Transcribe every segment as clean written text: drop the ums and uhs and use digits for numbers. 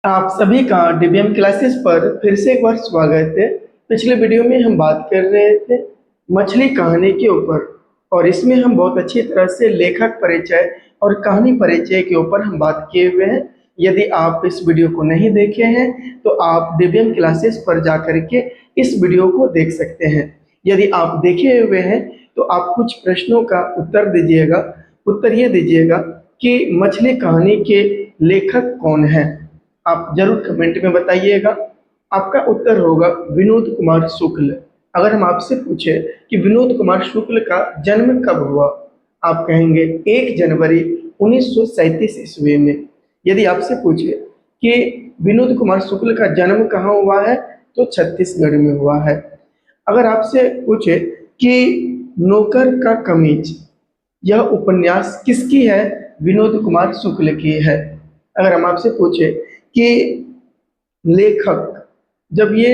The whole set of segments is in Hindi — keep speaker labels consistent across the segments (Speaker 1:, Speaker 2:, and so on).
Speaker 1: आप सभी का डीबीएम क्लासेस पर फिर से एक बार स्वागत है। पिछले वीडियो में हम बात कर रहे थे मछली कहानी के ऊपर और इसमें हम बहुत अच्छी तरह से लेखक परिचय और कहानी परिचय के ऊपर हम बात किए हुए हैं। यदि आप इस वीडियो को नहीं देखे हैं तो आप डीबीएम क्लासेस पर जा करके इस वीडियो को देख सकते हैं। यदि आप देखे हुए हैं तो आप कुछ प्रश्नों का उत्तर दीजिएगा। उत्तर ये दीजिएगा कि मछली कहानी के लेखक कौन है। आप जरूर कमेंट में बताइएगा। आपका उत्तर होगा विनोद कुमार शुक्ल। अगर हम आपसे पूछे कि विनोद कुमार शुक्ल का जन्म कब हुआ, आप कहेंगे 1 जनवरी 1937 ईस्वी में। यदि आपसे पूछे कि विनोद कुमार शुक्ल का जन्म कहाँ हुआ है, तो छत्तीसगढ़ में हुआ है। अगर आपसे पूछे कि नौकर का कमीज, यह उपन्यास किसकी है, विनोद कुमार शुक्ल की है। अगर हम आपसे पूछे कि लेखक जब ये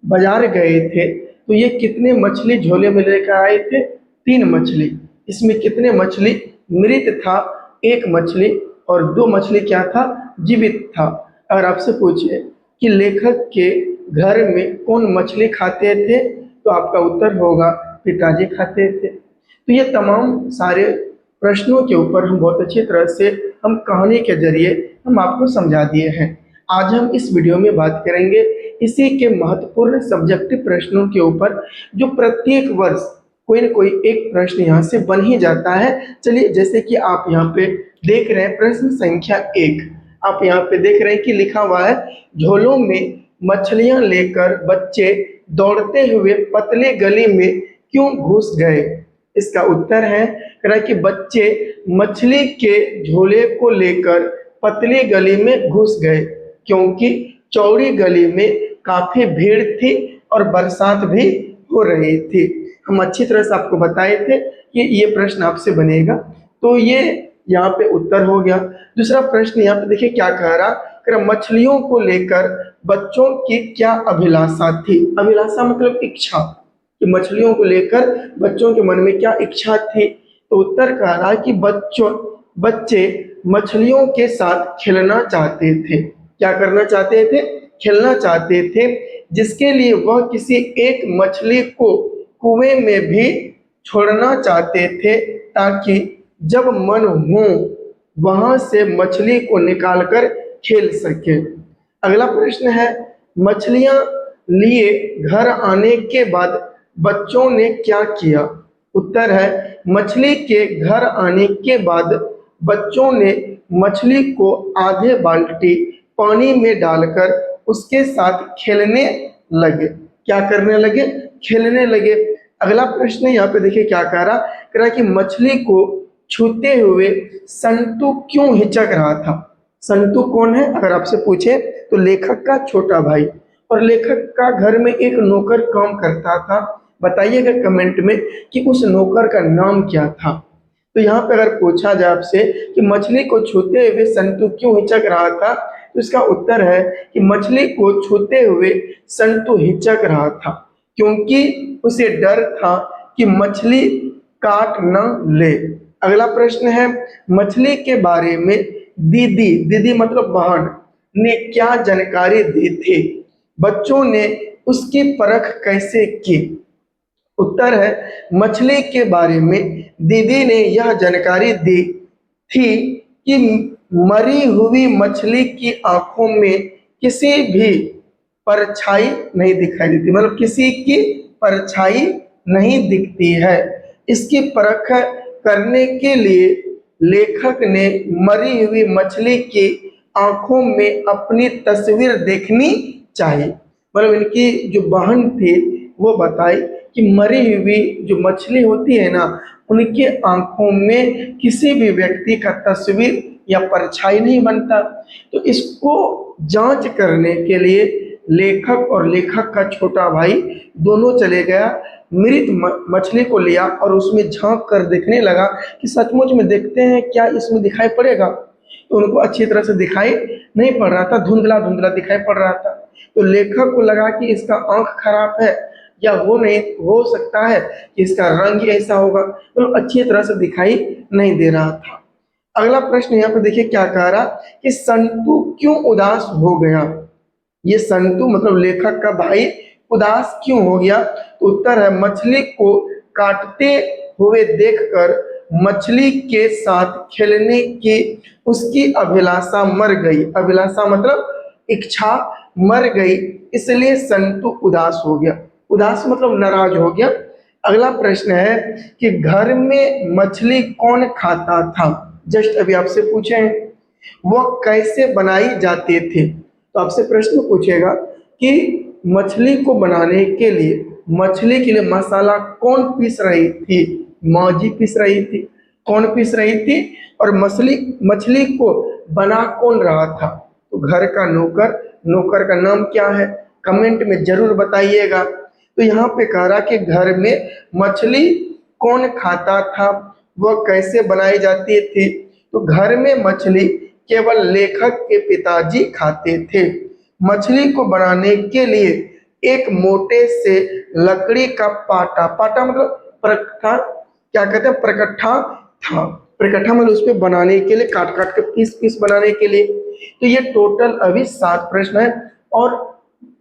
Speaker 1: बाजार गए थे तो ये कितने मछली झोले में लेकर आए थे, 3 मछली। इसमें कितने मछली मृत था, 1 मछली, और 2 मछली क्या था, जीवित था। अगर आपसे पूछे कि लेखक के घर में कौन मछली खाते थे, तो आपका उत्तर होगा पिताजी खाते थे। तो ये तमाम सारे प्रश्नों के ऊपर हम बहुत अच्छी तरह से हम कहानी के जरिए हम आपको समझा दिए हैं। आज हम इस वीडियो में बात करेंगे इसी के महत्वपूर्ण सब्जेक्टिव प्रश्नों के ऊपर, जो प्रत्येक वर्ष कोई न कोई एक प्रश्न यहाँ से बन ही जाता है। चलिए, जैसे कि आप यहाँ पे देख रहे हैं प्रश्न संख्या 1, आप यहाँ पे देख रहे हैं कि लिखा हुआ है, झोलों में मछलियां लेकर बच्चे दौड़ते हुए पतले गली में क्यों घुस गए। इसका उत्तर है कि बच्चे मछली के झोले को लेकर पतली गली में घुस गए क्योंकि चौड़ी गली में काफी भीड़ थी और बरसात भी हो रही थी। हम अच्छी तरह से आपको बताए थे कि ये प्रश्न आपसे बनेगा, तो ये यहाँ पे उत्तर हो गया। दूसरा प्रश्न यहाँ पे देखिए क्या कह रहा, मछलियों को लेकर बच्चों की क्या अभिलाषा थी। अभिलाषा मतलब इच्छा, कि मछलियों को लेकर बच्चों के मन में क्या इच्छा थी। तो उत्तर कह रहा है कि बच्चे मछलियों के साथ खेलना चाहते थे। क्या करना चाहते थे, खेलना चाहते थे, जिसके लिए वह किसी एक मछली को कुएं में भी छोड़ना चाहते थे ताकि जब मन हो वहां से मछली को निकालकर खेल सके। अगला प्रश्न है, मछलियां लिए घर आने के बाद बच्चों ने क्या किया। उत्तर है, मछली के घर आने के बाद बच्चों ने मछली को आधे बाल्टी पानी में डालकर उसके साथ खेलने लगे। क्या करने लगे, खेलने लगे। अगला प्रश्न यहाँ पे देखिए क्या कह रहा कि मछली को छूते हुए संतु क्यों हिचक रहा था। संतु कौन है, अगर आपसे पूछे तो लेखक का छोटा भाई, और लेखक का घर में एक नौकर काम करता था। बताइएगा कमेंट में कि उस नौकर का नाम क्या था। तो यहाँ पे अगर पूछा जाए आपसे कि मछली को छूते हुए संतु क्यों हिचक रहा था, तो इसका उत्तर है कि मछली को छूते हुए संतु हिचक रहा था क्योंकि उसे डर था कि मछली काट न ले। अगला प्रश्न है, मछली के बारे में दीदी, दीदी मतलब बहन, ने क्या जानकारी दी थी। बच्चों ने उसकी परख कैसे की। उत्तर है, मछली के बारे में दीदी ने यह जानकारी दी थी कि मरी हुई मछली की आंखों में किसी भी परछाई नहीं दिखाई देती, मतलब किसी की परछाई नहीं दिखती है। इसकी परख करने के लिए लेखक ने मरी हुई मछली की आंखों में अपनी तस्वीर देखनी चाहिए। मतलब इनकी जो बहन थी वो बताई कि मरी हुई जो मछली होती है ना, उनके आंखों में किसी भी व्यक्ति का तस्वीर या परछाई नहीं बनता। तो इसको जांच करने के लिए लेखक और लेखक का छोटा भाई दोनों चले गया, मृत मछली को लिया और उसमें झांक कर देखने लगा कि सचमुच में देखते हैं क्या इसमें दिखाई पड़ेगा। तो उनको अच्छी तरह से दिखाई नहीं पड़ रहा था, धुंधला धुंधला दिखाई पड़ रहा था। तो लेखक को लगा कि इसका आंख खराब है, या वो नहीं हो सकता है कि इसका रंग ऐसा होगा, तो अच्छी तरह से दिखाई नहीं दे रहा था। अगला प्रश्न यहाँ पे देखिए क्या कह रहा कि संतु क्यों उदास हो गया। ये संतु मतलब लेखक का भाई उदास क्यों हो गया। तो उत्तर है मछली को काटते हुए देखकर मछली के साथ खेलने की उसकी अभिलाषा मर गई। अभिलाषा मतलब इच्छा मर गई, इसलिए संतु उदास हो गया। उदास मतलब नाराज हो गया। अगला प्रश्न है कि घर में मछली कौन खाता था। जस्ट अभी आपसे पूछे हैं वह कैसे बनाई जाते थे। तो आपसे प्रश्न पूछेगा कि मछली को बनाने के लिए, मछली के लिए मसाला कौन पीस रही थी। माँ जी पीस रही थी। कौन पीस रही थी और मछली मछली को बना कौन रहा था। तो घर का नौकर। नौकर का नाम क्या है, कमेंट में जरूर बताइएगा। तो यहाँ पे कह रहा कि घर में मछली कौन खाता था, वह कैसे बनाई जाती थी। तो घर में मछली केवल लेखक के पिताजी खाते थे। मछली को बनाने के लिए एक मोटे से लकड़ी का पाटा, पाटा मतलब प्रकठा, क्या कहते हैं प्रकट्ठा था। प्रकट्ठा मतलब उस पर बनाने के लिए काट काट के पीस पीस बनाने के लिए। तो ये टोटल अभी 7 प्रश्न है और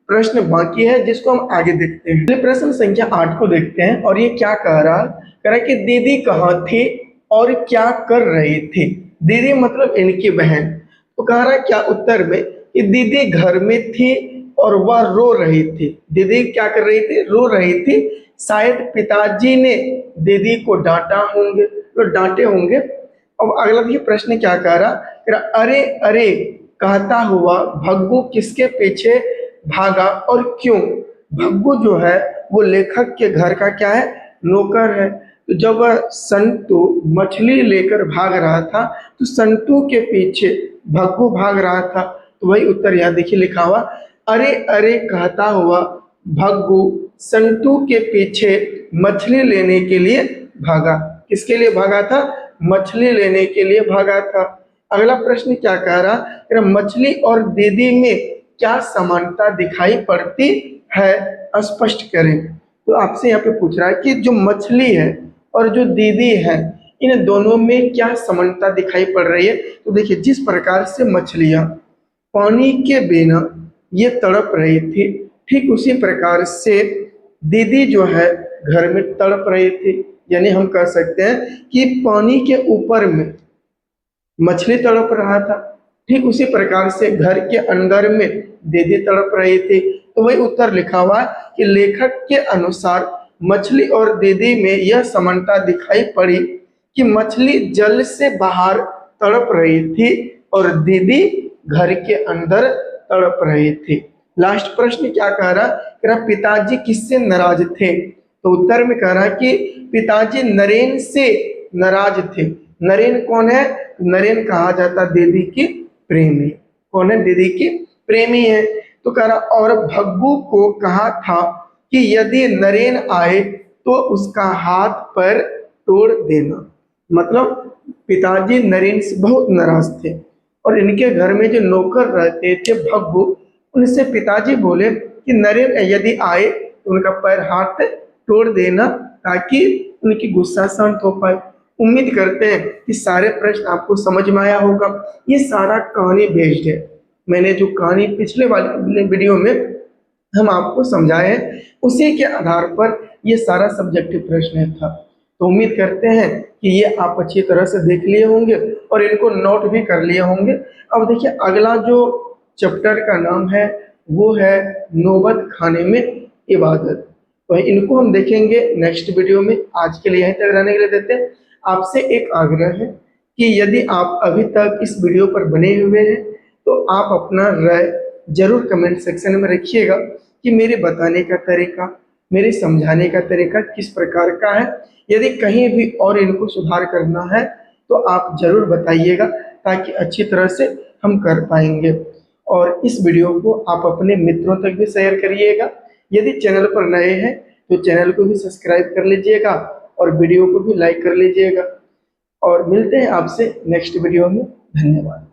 Speaker 1: प्रश्न बाकी है जिसको हम आगे देखते हैं। पहले प्रश्न संख्या 8 को देखते हैं और ये क्या कह रहा है। कह रहा है कि दीदी कहाँ थी और क्या कर रही थी। दीदी मतलब इनकी बहन। तो कह रहा है क्या उत्तर में कि दीदी घर में थी और वह रो रही थी। दीदी क्या कर रही थी, रो रही थी। शायद पिताजी ने दीदी को डांटा होंगे, तो डांटे होंगे। अब अगला देखिए प्रश्न क्या कह रहा, कह रहा अरे अरे कहता हुआ भग्गू किसके पीछे भागा और क्यों। भग्गू जो है वो लेखक के घर का क्या है, नौकर है। तो जब वह संतु मछली लेकर भाग रहा था तो संतु के पीछे भग्गू भाग रहा था। तो वही उत्तर यहाँ देखिए लिखा हुआ, अरे अरे कहता हुआ भग्गू संतु के पीछे मछली लेने के लिए भागा। किसके लिए भागा था, मछली लेने के लिए भागा था। अगला प्रश्न क्या कह रहा, कह रहा मछली और दीदी में क्या समानता दिखाई पड़ती है, स्पष्ट करें। तो आपसे यहाँ पे पूछ रहा है कि जो मछली है और जो दीदी है इन दोनों में क्या समानता दिखाई पड़ रही है। तो देखिए जिस प्रकार से मछलियाँ पानी के बिना ये तड़प रही थी, ठीक उसी प्रकार से दीदी जो है घर में तड़प रही थी। यानी हम कह सकते हैं कि पानी के ऊपर में मछली तड़प रहा था, ठीक उसी प्रकार से घर के अंदर में दीदी तड़प रही थी। तो वही उत्तर लिखा हुआ है कि लेखक के अनुसार मछली और दीदी में यह समानता दिखाई पड़ी कि मछली जल से बाहर तड़प रही थी और दीदी घर के अंदर तड़प रही थी। लास्ट प्रश्न क्या कह रहा, पिताजी किससे नाराज थे। तो उत्तर में कह रहा कि पिताजी नरेन से नाराज थे। नरेन कौन है, नरेन कहा जाता दीदी की प्रेमी। कौन है, दीदी की प्रेमी है। तो कह रहा और भग्गू को कहा था कि यदि नरेन आए तो उसका हाथ पर तोड़ देना। मतलब पिताजी नरेन से बहुत नाराज थे और इनके घर में जो नौकर रहते थे भग्गू, उनसे पिताजी बोले कि नरेन यदि आए तो उनका पैर हाथ तोड़ देना ताकि उनकी गुस्सा शांत हो पाए। उम्मीद करते हैं कि सारे प्रश्न आपको समझ में आया होगा। ये सारा कहानी बेस्ड है। मैंने जो कहानी पिछले वाले वीडियो में हम आपको समझाए हैं उसी के आधार पर ये सारा सब्जेक्टिव प्रश्न था। तो उम्मीद करते हैं कि ये आप अच्छी तरह से देख लिए होंगे और इनको नोट भी कर लिए होंगे। अब देखिए अगला जो चैप्टर का नाम है वो है नौबत खाने में इबादत। तो इनको हम देखेंगे नेक्स्ट वीडियो में। आज के लिए यहीं तक रहने के लिए देते हैं। आपसे एक आग्रह है कि यदि आप अभी तक इस वीडियो पर बने हुए हैं तो आप अपना राय जरूर कमेंट सेक्शन में रखिएगा कि मेरे बताने का तरीका, मेरे समझाने का तरीका किस प्रकार का है। यदि कहीं भी और इनको सुधार करना है तो आप जरूर बताइएगा ताकि अच्छी तरह से हम कर पाएंगे। और इस वीडियो को आप अपने मित्रों तक भी शेयर करिएगा। यदि चैनल पर नए हैं तो चैनल को भी सब्सक्राइब कर लीजिएगा और वीडियो को भी लाइक कर लीजिएगा। और मिलते हैं आपसे नेक्स्ट वीडियो में। धन्यवाद।